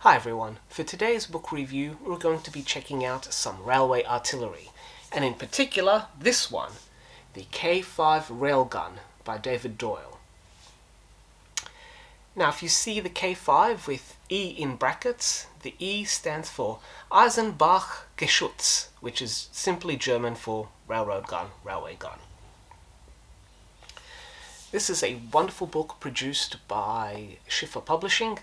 Hi everyone, for today's book review we're going to be checking out some railway artillery, and in particular this one, the K5 Railgun by David Doyle. Now if you see the K5 with E in brackets, the E stands for Eisenbach-Geschütz, which is simply German for railroad gun, railway gun. This is a wonderful book produced by Schiffer Publishing,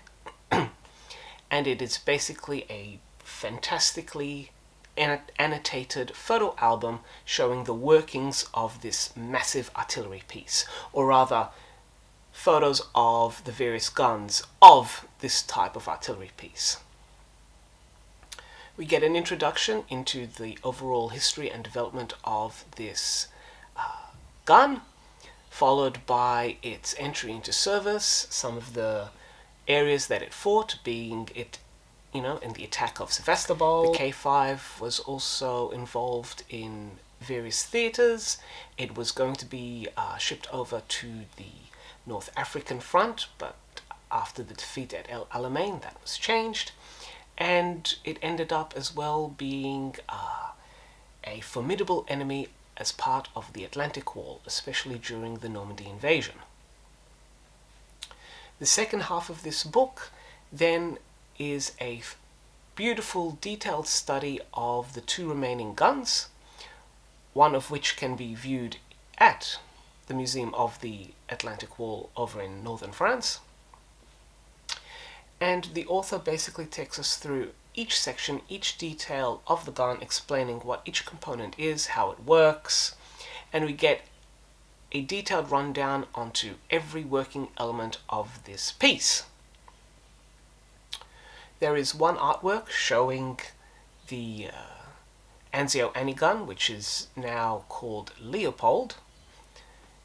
and it is basically a fantastically annotated photo album showing the workings of this massive artillery piece, or rather photos of the various guns of this type of artillery piece. We get an introduction into the overall history and development of this gun, followed by its entry into service, some of the areas that it fought, being it, in the attack of Sevastopol. The K5 was also involved in various theatres. It was going to be shipped over to the North African front, but after the defeat at El Alamein, that was changed, and it ended up as well being a formidable enemy as part of the Atlantic Wall, especially during the Normandy invasion. The second half of this book then is a beautiful detailed study of the two remaining guns, one of which can be viewed at the Museum of the Atlantic Wall over in northern France. And the author basically takes us through each section, each detail of the gun, explaining what each component is, how it works, and we get a detailed rundown onto every working element of this piece. There is one artwork showing the Anzio Annie gun, which is now called Leopold,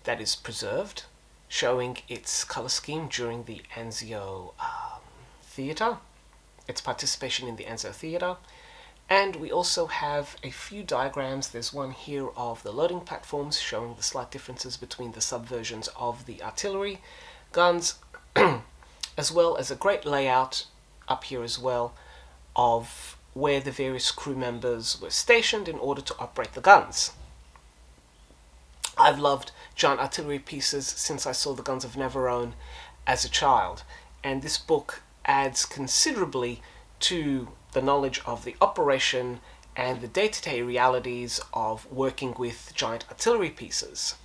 that is preserved, showing its color scheme during the Anzio theater, its participation in the Anzio theater. And we also have a few diagrams. There's one here of the loading platforms showing the slight differences between the subversions of the artillery guns, as well as a great layout up here as well of where the various crew members were stationed in order to operate the guns. I've loved giant artillery pieces since I saw the Guns of Navarone as a child, and this book adds considerably to the knowledge of the operation and the day-to-day realities of working with giant artillery pieces.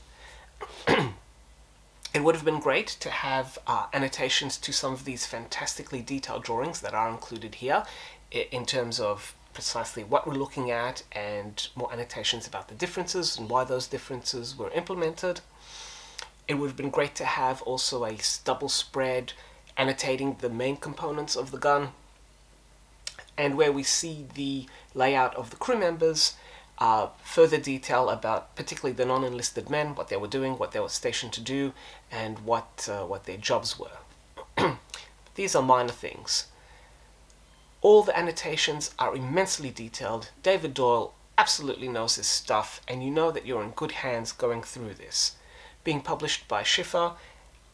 It would have been great to have annotations to some of these fantastically detailed drawings that are included here in terms of precisely what we're looking at, and more annotations about the differences and why those differences were implemented. It would have been great to have also a double spread annotating the main components of the gun, and where we see the layout of the crew members, further detail about particularly the non-enlisted men, what they were doing, what they were stationed to do, and what their jobs were. These are minor things. All the annotations are immensely detailed. David Doyle absolutely knows his stuff, and you know that you're in good hands going through this. Being published by Schiffer,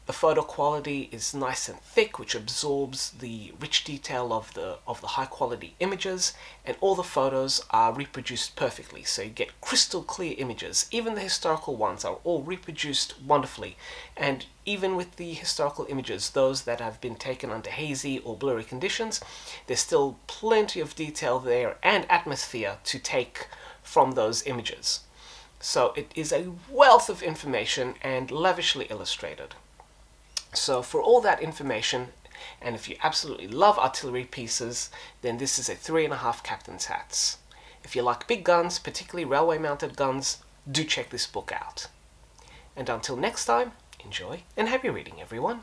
the photo quality is nice and thick, which absorbs the rich detail of the high quality images, and all the photos are reproduced perfectly, so you get crystal clear images. Even the historical ones are all reproduced wonderfully, and even with the historical images, those that have been taken under hazy or blurry conditions, there's still plenty of detail there and atmosphere to take from those images. So it is a wealth of information and lavishly illustrated. So for all that information, and if you absolutely love artillery pieces, then this is a 3.5 captain's hats. If you like big guns, particularly railway mounted guns, do check this book out. And until next time, enjoy and happy reading, everyone.